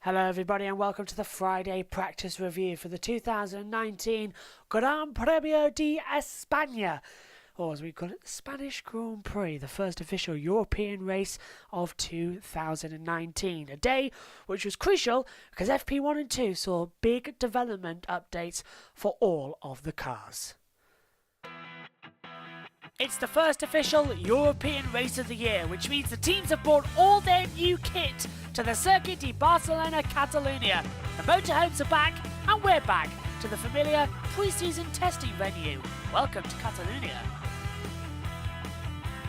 Hello everybody and welcome to the Friday practice review for the 2019 Gran Premio de España, or as we call it, the Spanish Grand Prix, the first official European race of 2019. A day which was crucial because FP1 and 2 saw big development updates for all of the cars. It's the first official European race of the year, which means the teams have brought all their new kit to the Circuit de Barcelona Catalunya. The motorhomes are back, and we're back to the familiar pre-season testing venue. Welcome to Catalunya.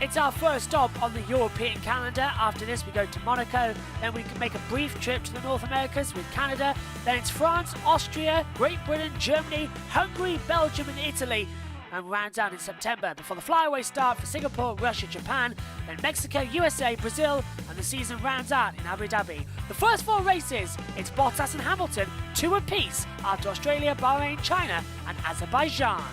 It's our first stop on the European calendar. After this we go to Monaco, then we can make a brief trip to the North Americas with Canada, then it's France, Austria, Great Britain, Germany, Hungary, Belgium and Italy, and rounds out in September before the flyaway start for Singapore, Russia, Japan, then Mexico, USA, Brazil, and the season rounds out in Abu Dhabi. The first four races, it's Bottas and Hamilton, two apiece after Australia, Bahrain, China, and Azerbaijan.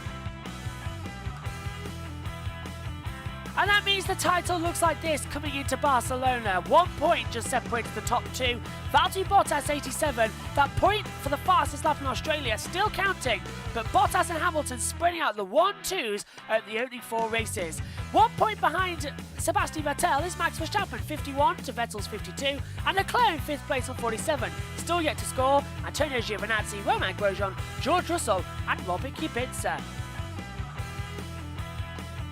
And that means the title looks like this coming into Barcelona. 1 point just separates the top two. Valtteri Bottas 87. That point for the fastest lap in Australia still counting. But Bottas and Hamilton spreading out the 1-2s at the opening four races. 1 point behind Sebastian Vettel is Max Verstappen 51 to Vettel's 52. And Leclerc in 5th place on 47. Still yet to score Antonio Giovinazzi, Romain Grosjean, George Russell and Robert Kubica.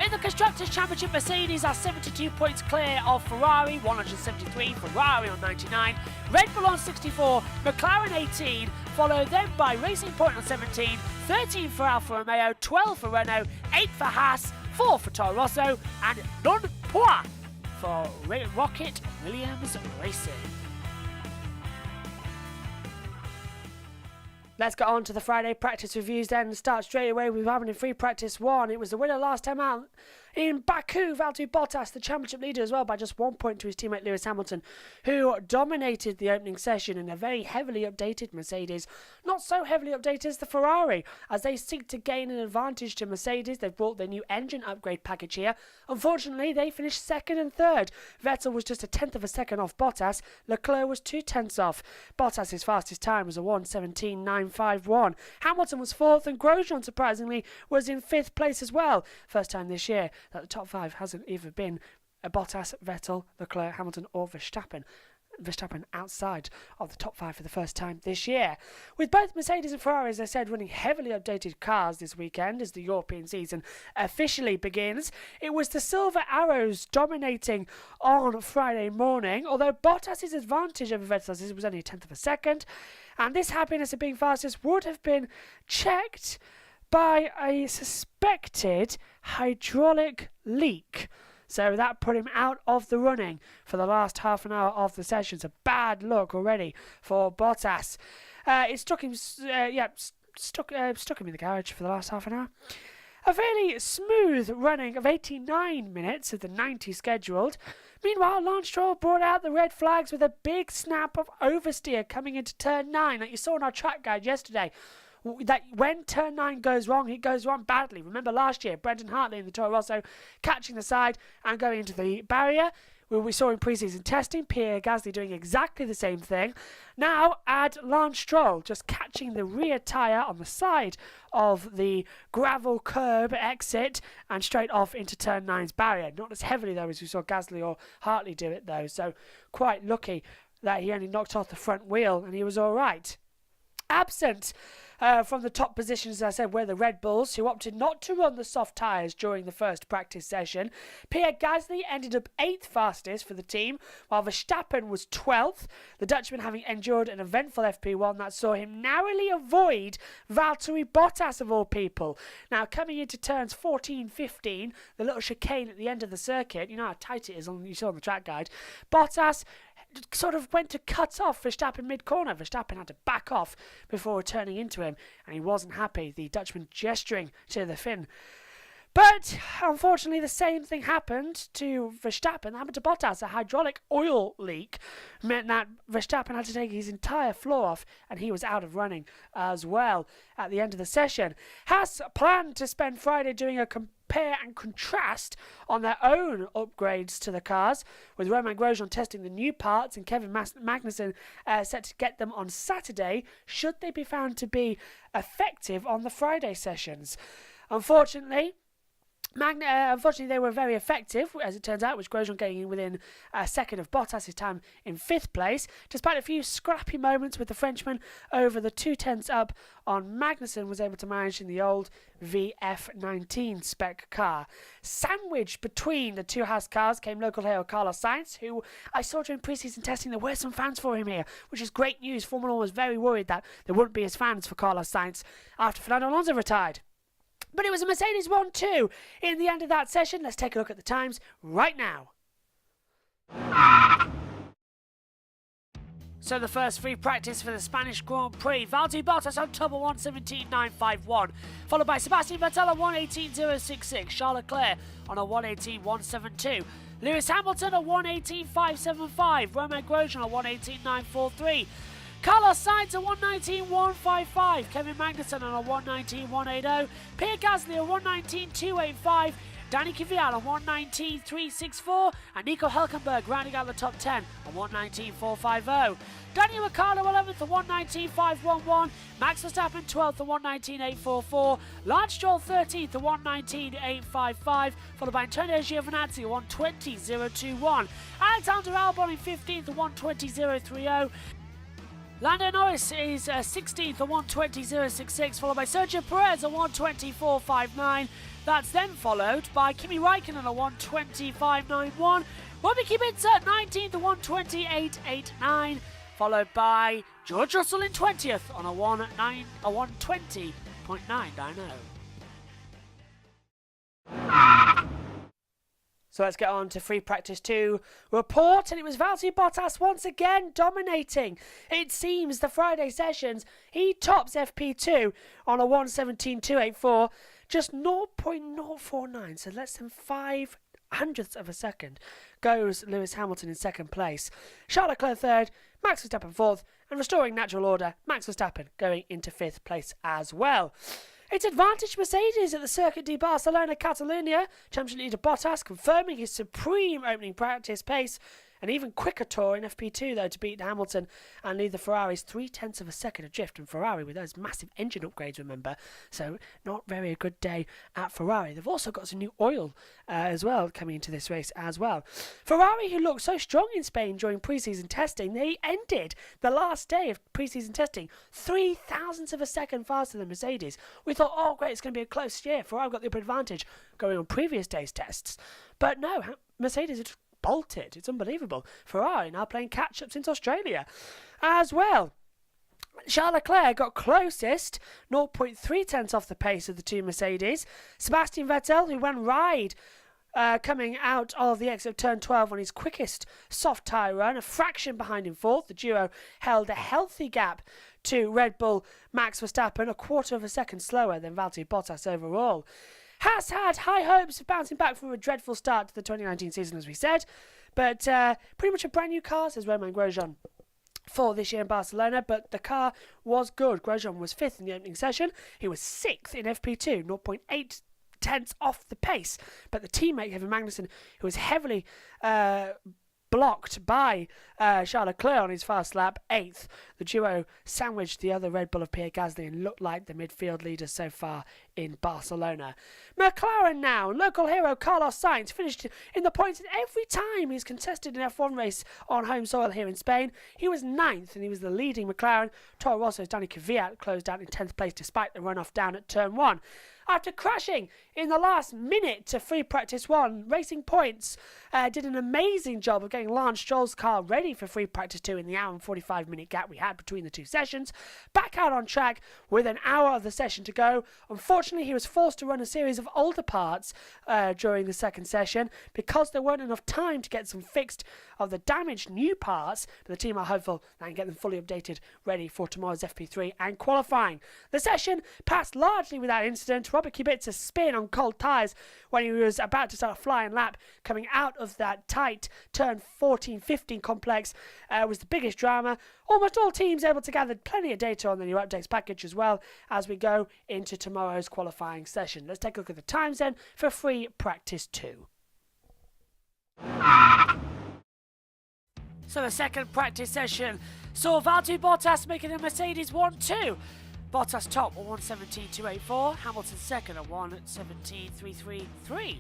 In the Constructors' Championship, Mercedes are 72 points clear of Ferrari, 173, Ferrari on 99, Red Bull on 64, McLaren 18, followed then by Racing Point on 17, 13 for Alfa Romeo, 12 for Renault, 8 for Haas, 4 for Toro Rosso, and none point for Rocket Williams Racing. Let's get on to the Friday practice reviews then and start straight away with having in free practice 1. It was the winner last time out in Baku, Valtteri Bottas, the championship leader as well, by just 1 point to his teammate Lewis Hamilton, who dominated the opening session in a very heavily updated Mercedes. Not so heavily updated as the Ferrari, as they seek to gain an advantage to Mercedes. They've brought their new engine upgrade package here. Unfortunately, they finished second and third. Vettel was just a tenth of a second off Bottas. Leclerc was 2 tenths off. Bottas' fastest time was a 1:17.951. Hamilton was fourth, and Grosjean, surprisingly, was in 5th place as well. First time this year that the top 5 hasn't either been Bottas, Vettel, Leclerc, Hamilton or Verstappen. Verstappen outside of the top 5 for the first time this year. With both Mercedes and Ferrari, as I said, running heavily updated cars this weekend as the European season officially begins, it was the Silver Arrows dominating on Friday morning, although Bottas' advantage over Vettel's was only a tenth of a second, and this happiness of being fastest would have been checked by a suspected hydraulic leak. So that put him out of the running for the last half an hour of the session. It's a bad look already for Bottas. It stuck him, stuck him in the garage for the last half an hour. A fairly smooth running of 89 minutes of the 90 scheduled. Meanwhile, Lance Stroll brought out the red flags with a big snap of oversteer coming into turn 9 that you saw in our track guide yesterday. That when turn 9 goes wrong, it goes wrong badly. Remember last year, Brendan Hartley in the Toro Rosso catching the side and going into the barrier. We saw in pre-season testing Pierre Gasly doing exactly the same thing. Now add Lance Stroll just catching the rear tyre on the side of the gravel curb exit and straight off into turn 9's barrier. Not as heavily though as we saw Gasly or Hartley do it though, so quite lucky that he only knocked off the front wheel and he was alright. Absent from the top positions, as I said, were the Red Bulls, who opted not to run the soft tyres during the first practice session. Pierre Gasly ended up 8th fastest for the team, while Verstappen was 12th, the Dutchman having endured an eventful FP1 that saw him narrowly avoid Valtteri Bottas of all people. Now, coming into turns 14, 15, the little chicane at the end of the circuit, you know how tight it is, you saw on the track guide, Bottas sort of went to cut off Verstappen mid-corner. Verstappen had to back off before turning into him, and he wasn't happy, the Dutchman gesturing to the Finn. But unfortunately, the same thing happened to Verstappen. That happened to Bottas. A hydraulic oil leak meant that Verstappen had to take his entire floor off, and he was out of running as well at the end of the session. Haas planned to spend Friday doing a compare and contrast on their own upgrades to the cars, with Romain Grosjean testing the new parts and Kevin Magnussen set to get them on Saturday, should they be found to be effective on the Friday sessions. Unfortunately, they were very effective, as it turns out, with Grosjean getting in within a second of Bottas' time in 5th place, despite a few scrappy moments with the Frenchman over the 2/10 up on Magnussen was able to manage in the old VF19 spec car. Sandwiched between the two Haas cars came local hero Carlos Sainz, who I saw during pre-season testing there were some fans for him here, which is great news. Formula 1 was very worried that there wouldn't be as fans for Carlos Sainz after Fernando Alonso retired. But it was a Mercedes 1-2 in the end of that session. Let's take a look at the times right now. So the first free practice for the Spanish Grand Prix. Valtteri Bottas on top of 1:17.951, followed by Sebastian Vettel on 1:18.066, Charles Leclerc on a 1:18.172, Lewis Hamilton on 1:18.575, Romain Grosjean on 1:18.943, Carlos Sainz at 1:19.155, Kevin Magnussen on a 1:19.180, Pierre Gasly on 1:19.285, Danny Kvyat on 1:19.364, and Nico Hülkenberg rounding out the top 10 on 1:19.450. Daniel Ricciardo 11th at 1:19.511, Max Verstappen 12th at 1:19.844, Lance Stroll 13th at 1:19.855, followed by Antonio Giovinazzi at 1:20.021, Alexander Albon in 15th at 1:20.030, Lando Norris is 16th at 1:20.066, followed by Sergio Perez at 1:24.59. That's then followed by Kimi Räikkönen at 1:25.91, Robbie Kubica at 19th at 1:28.89, followed by George Russell in 20th on a 1:20.990. So let's get on to free practice 2 report, and it was Valtteri Bottas once again dominating. It seems the Friday sessions, he tops FP2 on a 1:17.284, just 0.049, so less than 0.05 of a second goes Lewis Hamilton in 2nd place. Charles Leclerc 3rd, Max Verstappen 4th, and restoring natural order, Max Verstappen going into 5th place as well. It's advantage Mercedes at the Circuit de Barcelona Catalunya. Championship leader Bottas confirming his supreme opening practice pace. An even quicker tour in FP2 though to beat Hamilton and lead the Ferraris 0.3 of a second adrift, and Ferrari with those massive engine upgrades, remember, so not very a good day at Ferrari. They've also got some new oil as well coming into this race as well. Ferrari, who looked so strong in Spain during pre-season testing, they ended the last day of pre-season testing 0.003 of a second faster than Mercedes. We thought, oh great, it's going to be a close year. Ferrari got the upper advantage going on previous days' tests, but no, Mercedes had bolted. It's unbelievable. Ferrari now playing catch-up since Australia as well. Charles Leclerc got closest, 0.3 off the pace of the two Mercedes. Sebastian Vettel, who went wide coming out of the exit of turn 12 on his quickest soft tyre run, a fraction behind in 4th. The duo held a healthy gap to Red Bull Max Verstappen, a 1/4 of a second slower than Valtteri Bottas overall. Haas had high hopes of bouncing back from a dreadful start to the 2019 season, as we said, but pretty much a brand new car, says Romain Grosjean, for this year in Barcelona, but the car was good. Grosjean was 5th in the opening session. He was 6th in FP2, 0.8 off the pace, but the teammate Kevin Magnussen, who was heavily blocked by Charles Leclerc on his fast lap, 8th. The duo sandwiched the other Red Bull of Pierre Gasly and looked like the midfield leaders so far in Barcelona. McLaren now. Local hero Carlos Sainz finished in the points at every time he's contested an F1 race on home soil here in Spain. He was 9th and he was the leading McLaren. Toro Rosso's Danny Kvyat closed out in 10th place despite the runoff down at turn 1. After crashing in the last minute to free practice 1, Racing Points did an amazing job of getting Lance Stroll's car ready for free practice 2 in the hour and 45-minute gap we had between the two sessions. Back out on track with an hour of the session to go. Unfortunately, he was forced to run a series of older parts during the second session because there weren't enough time to get some fixed of the damaged new parts, but the team are hopeful they can get them fully updated, ready for tomorrow's FP3 and qualifying. The session passed largely without incident. Robert Kubica's spin on cold tyres when he was about to start a flying lap coming out of that tight turn 14-15 complex was the biggest drama. Almost all teams able to gather plenty of data on the new updates package as well as we go into tomorrow's qualifying session. Let's take a look at the times then for free practice 2. So the second practice session saw Valtteri Bottas making a Mercedes 1-2. Bottas top at 1:17.284, Hamilton second at 1:17.333.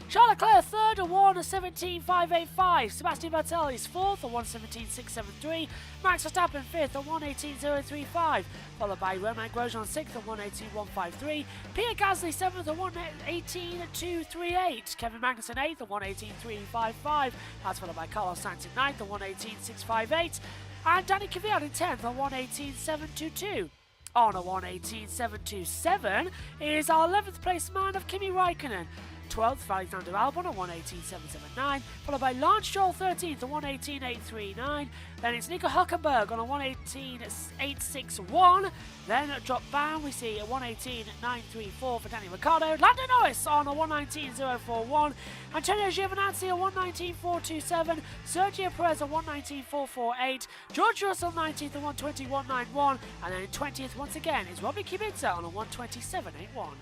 Charles Leclerc third at 1:17.585, Sebastian Vettel is fourth at 1:17.673, Max Verstappen fifth at 1:18.035, followed by Romain Grosjean sixth at 1:18.153, Pierre Gasly seventh at 1:18.238, Kevin Magnussen eighth at 1:18.355, that's followed by Carlos Sainz in ninth at 1:18.658, and Danny Kvyat in 10th at 1:18.722. On a 1:18.727 is our 11th place man of Kimi Raikkonen. 12th for Alexander Albon at 1:18.779, followed by Lance Stroll 13th at 1:18.839. Then it's Nico Hülkenberg on a 1:18.861. Then at drop down we see a 1:18.934 for Daniel Ricciardo. Lando Norris on a 1:19.041. Antonio Giovinazzi at 1:19.427. Sergio Perez at 1:19.448. George Russell 19th at 1:21.91. And then 20th once again is Robbie Kubica on a 1:27.81.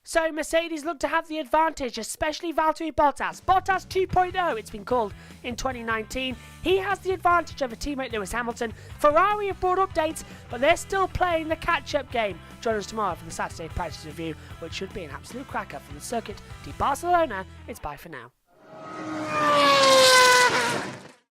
So Mercedes look to have the advantage, especially Valtteri Bottas. Bottas 2.0, it's been called in 2019. He has the advantage over teammate Lewis Hamilton. Ferrari have brought updates, but they're still playing the catch-up game. Join us tomorrow for the Saturday practice review, which should be an absolute cracker from the Circuit de Barcelona. It's bye for now.